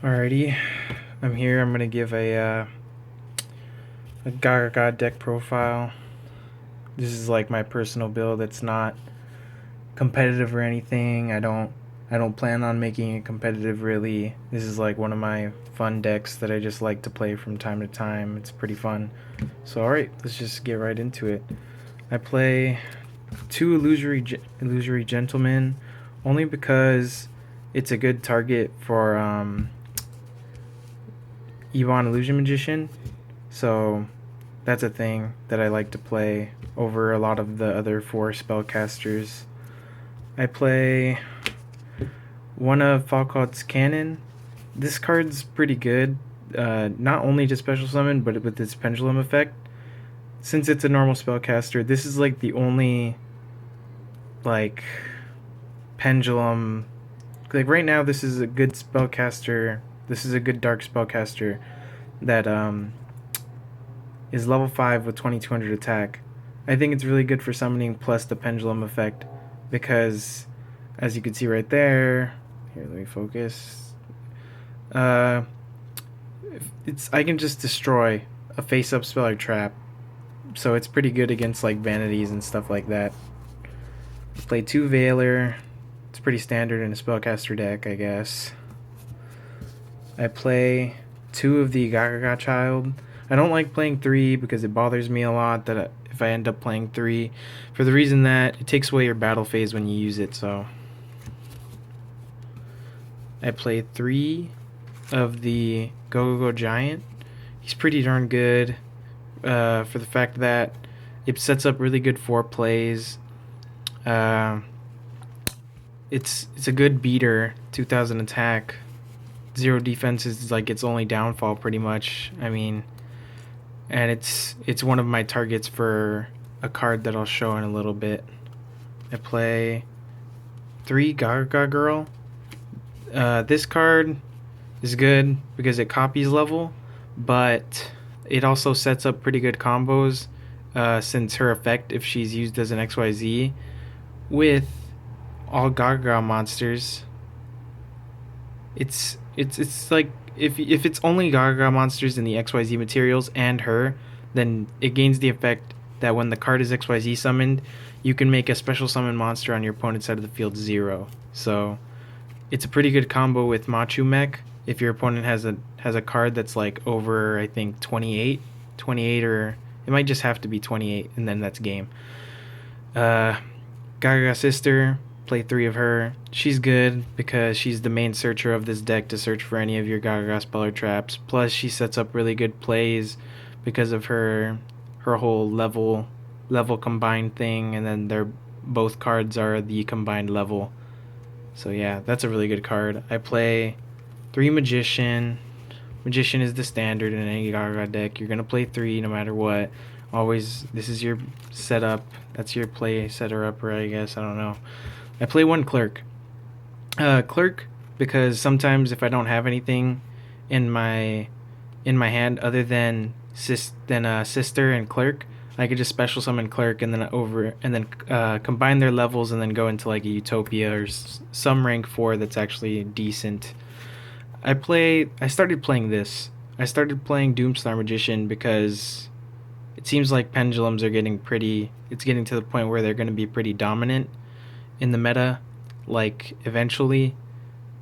Alrighty, I'm here. I'm gonna give a Gagaga deck profile. This is like my personal build. It's not competitive or anything. I don't plan on making it competitive really. This is like one of my fun decks that I just like to play from time to time. It's pretty fun. So alright, let's just get right into it. I play two illusory gentlemen only because it's a good target for Yvonne Illusion Magician. So that's a thing that I like to play over a lot of the other four spellcasters. I play one of Falcott's Cannon. This card's pretty good, not only to special summon, but with its pendulum effect. Since it's a normal spellcaster, this is like the only like pendulum. Like right now, this is a good spellcaster. This is a good dark spellcaster that is level 5 with 2200 attack. I think it's really good for summoning plus the pendulum effect because, as you can see right there, here let me focus. I can just destroy a face-up spell or trap, so it's pretty good against like vanities and stuff like that. Play 2 Veiler. It's pretty standard in a spellcaster deck, I guess. I play 2 of the Gagaga Child. I don't like playing 3 because it bothers me a lot that if I end up playing 3, for the reason that it takes away your battle phase when you use it. So I play 3 of the Go-Go Giant. He's pretty darn good for the fact that it sets up really good 4 plays. It's a good beater, 2000 attack. 0 defense is like its only downfall pretty much. I mean, and it's one of my targets for a card that I'll show in a little bit. I play 3 Gagaga Girl. This card is good because it copies level, but it also sets up pretty good combos since her effect, if she's used as an XYZ with all Gagaga monsters. It's like if it's only Gagaga monsters in the XYZ materials and her, then it gains the effect that when the card is XYZ summoned, you can make a special summon monster on your opponent's side of the field 0. So it's a pretty good combo with Machu Mech if your opponent has a card that's like over, I think, 28, or it might just have to be 28, and then that's game. Gagaga Sister, play 3 of her. She's good because she's the main searcher of this deck to search for any of your Gagaga spell or traps. Plus, she sets up really good plays because of her whole level combined thing, and then both cards are the combined level. So yeah, that's a really good card. I play 3 Magician. Magician is the standard in any Gagaga deck. You're gonna play 3 no matter what. Always, this is your setup. That's your play setter upper, I guess. I don't know. I play 1 Clerk. Clerk because sometimes if I don't have anything in my hand other than Sister and Clerk, I could just special summon Clerk and then combine their levels and then go into like a Utopia or some rank 4 that's actually decent. I started playing this. I started playing Doomstar Magician because it seems like pendulums are it's getting to the point where they're going to be pretty dominant in the meta, like eventually,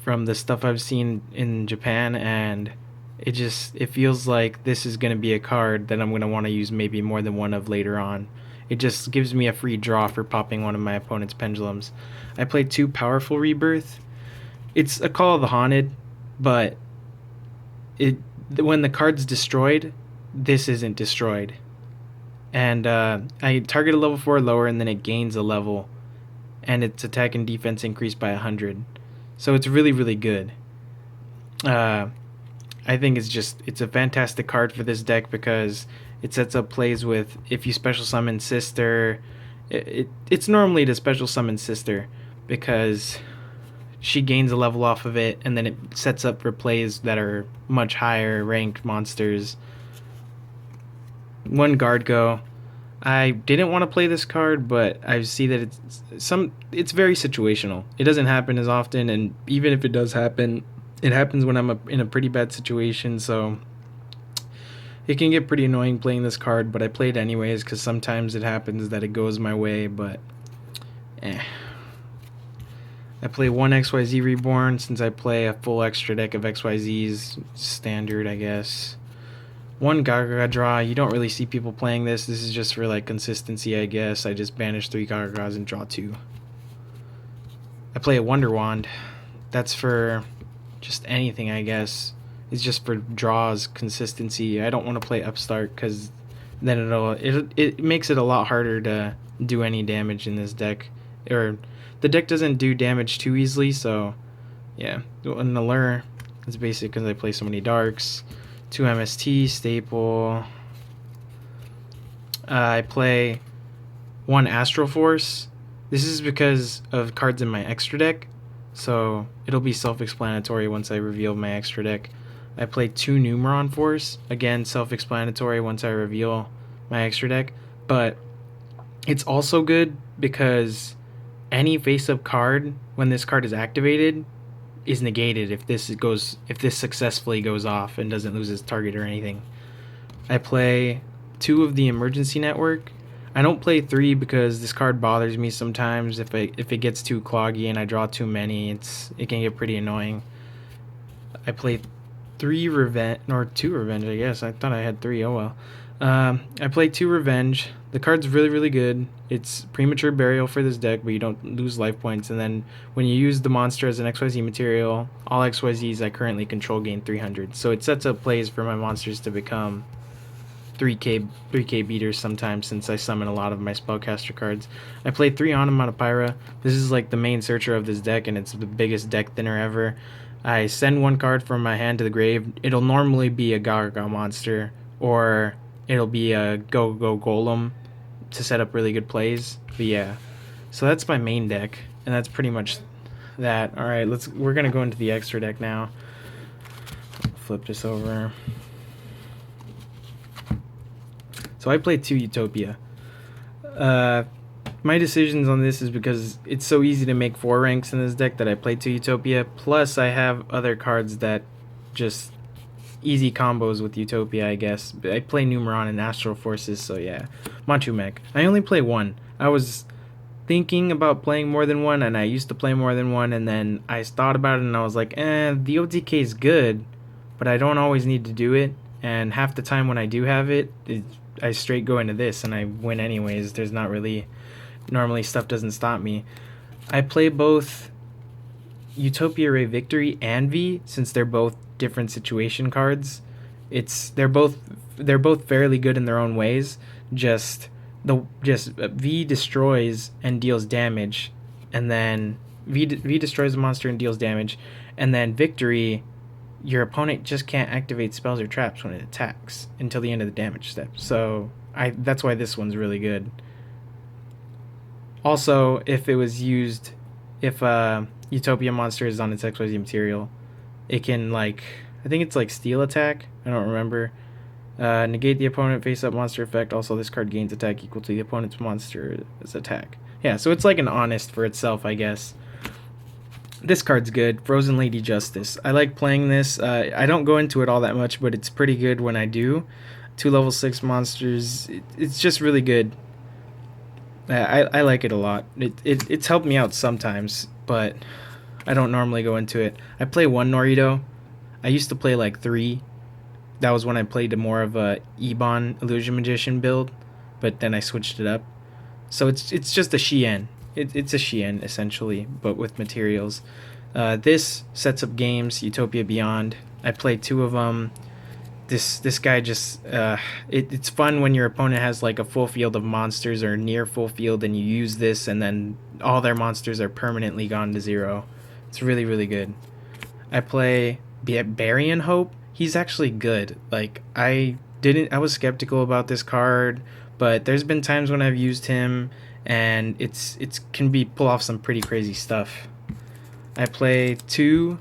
from the stuff I've seen in Japan, and it feels like this is going to be a card that I'm going to want to use maybe more than one of later on. It just gives me a free draw for popping one of my opponent's pendulums. I played 2 Powerful Rebirth. It's a Call of the Haunted, but when the card's destroyed, this isn't destroyed. And I target a level 4 lower, and then it gains a level, and its attack and defense increased by 100. So it's really, really good. I think it's a fantastic card for this deck because it sets up plays with, if you special summon Sister, it's normally to special summon Sister because she gains a level off of it, and then it sets up for plays that are much higher ranked monsters. 1 Guard Go. I didn't want to play this card, but I see that it's very situational. It doesn't happen as often, and even if it does happen, It happens when I'm in a pretty bad situation, so it can get pretty annoying playing this card, but I play it anyways because sometimes it happens that it goes my way, but eh. I play one XYZ Reborn since I play a full extra deck of XYZs. Standard, I guess. One Gagaga draw. You don't really see people playing this. This is just for like consistency, I guess. I just banish 3 Gagagas and draw 2. I play a Wonder Wand. That's for just anything, I guess. It's just for draws, consistency. I don't want to play Upstart because then it makes it a lot harder to do any damage in this deck. Or the deck doesn't do damage too easily, so yeah. And the lure is basic because I play so many darks. 2 MST, staple. I play 1 Astral Force. This is because of cards in my extra deck, so it'll be self-explanatory once I reveal my extra deck. I play 2 Numeron Force. Again, self-explanatory once I reveal my extra deck. But it's also good because any face-up card, when this card is activated, is negated if this successfully goes off and doesn't lose its target or anything. I play 2 of the Emergency Network. I don't play 3 because this card bothers me sometimes. If it gets too cloggy and I draw too many, it can get pretty annoying. I play 3 Revenge, or 2 Revenge, I guess. I thought I had 3. Oh well. I play 2 Revenge. The card's really, really good. It's premature burial for this deck, but you don't lose life points. And then when you use the monster as an XYZ material, all XYZs I currently control gain 300. So it sets up plays for my monsters to become 3k beaters sometimes, since I summon a lot of my spellcaster cards. I play 3 Onomatopoeia. This is like the main searcher of this deck, and it's the biggest deck thinner ever. I send 1 card from my hand to the grave. It'll normally be a Gagaga monster, or it'll be a Go Golem to set up really good plays. But yeah, so that's my main deck, and that's pretty much that. All right, we're gonna go into the extra deck now. Flip this over. So I played 2 Utopia. My decisions on this is because it's so easy to make 4 ranks in this deck that I played 2 Utopia. Plus, I have other cards that just easy combos with Utopia, I guess. I play Numeron and Astral Forces, so yeah. Manchu Mech. I only play 1. I was thinking about playing more than 1, and I used to play more than 1, and then I thought about it, and I was like, the OTK is good, but I don't always need to do it, and half the time when I do have it, I straight go into this, and I win anyways. There's not really... Normally, stuff doesn't stop me. I play both Utopia Ray Victory and V, since they're both different situation cards. They're both fairly good in their own ways. Just V destroys and deals damage, and then V destroys a monster and deals damage, and then Victory, your opponent just can't activate spells or traps when it attacks until the end of the damage step. So that's why this one's really good. Also, if Utopia monster is on its XYZ material, it can, like, I think it's like Steel Attack, I don't remember. Negate the opponent face-up monster effect. Also, this card gains attack equal to the opponent's monster's attack. Yeah, so it's like an honest for itself, I guess. This card's good. Frozen Lady Justice. I like playing this. I don't go into it all that much, but it's pretty good when I do. 2 level 6 monsters. It's just really good. I like it a lot. It's helped me out sometimes, but I don't normally go into it. I play 1 Norito. I used to play like 3. That was when I played more of a Ebon Illusion Magician build, but then I switched it up. So it's just a Shien. It's a Shien essentially, but with materials. This sets up games. Utopia Beyond. I played 2 of them. This guy just it's fun when your opponent has like a full field of monsters or near full field, and you use this, and then all their monsters are permanently gone to 0. It's really, really good. I play Barian Hope. He's actually good. Like, I was skeptical about this card, but there's been times when I've used him, and it's can pull off some pretty crazy stuff. I play 2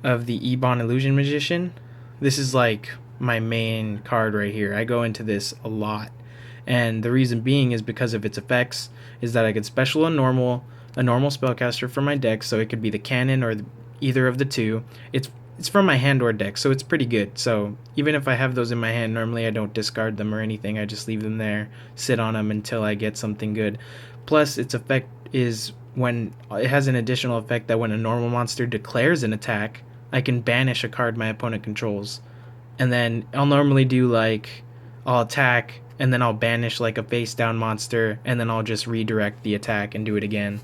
of the Ebon Illusion Magician. This is like my main card right here. I go into this a lot, and the reason being is because of its effects. Is that I could special a normal spellcaster from my deck, so it could be the cannon or the either of the two. It's from my hand or deck, so it's pretty good. So even if I have those in my hand, normally I don't discard them or anything. I just leave them there, sit on them until I get something good. Plus, its effect is when it has an additional effect that when a normal monster declares an attack, I can banish a card my opponent controls. And then I'll normally do like I'll attack and then I'll banish like a face down monster and then I'll just redirect the attack and do it again.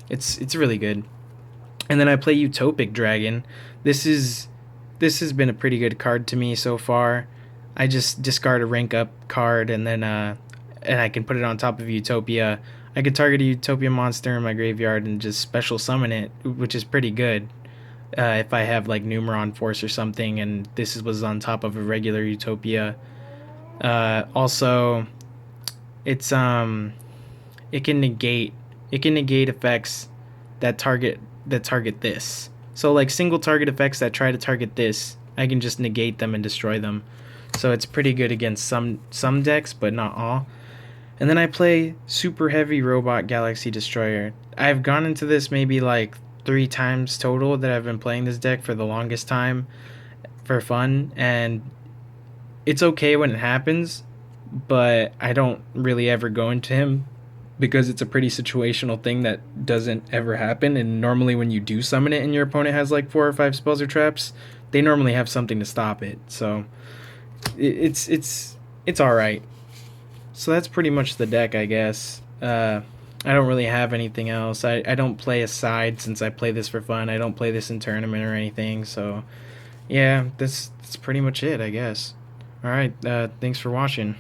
It's really good. And then I play Utopic Dragon. This is this has been a pretty good card to me so far. I just discard a rank up card and I can put it on top of Utopia. I could target a Utopia monster in my graveyard and just special summon it, which is pretty good. If I have like Numeron Force or something, and this was on top of a regular Utopia. Also, it's it can negate effects that target this. So like single target effects that try to target this, I can just negate them and destroy them. So it's pretty good against some decks, but not all. And then I play Super Heavy Robot Galaxy Destroyer. I've gone into this maybe like 3 times total that I've been playing this deck for the longest time for fun, and it's okay when it happens, but I don't really ever go into him because it's a pretty situational thing that doesn't ever happen. And normally, when you do summon it and your opponent has like 4 or 5 spells or traps, they normally have something to stop it. So it's all right. So that's pretty much the deck, I guess. I don't really have anything else. I don't play a side since I play this for fun. I don't play this in tournament or anything. So yeah, that's pretty much it, I guess. All right. Thanks for watching.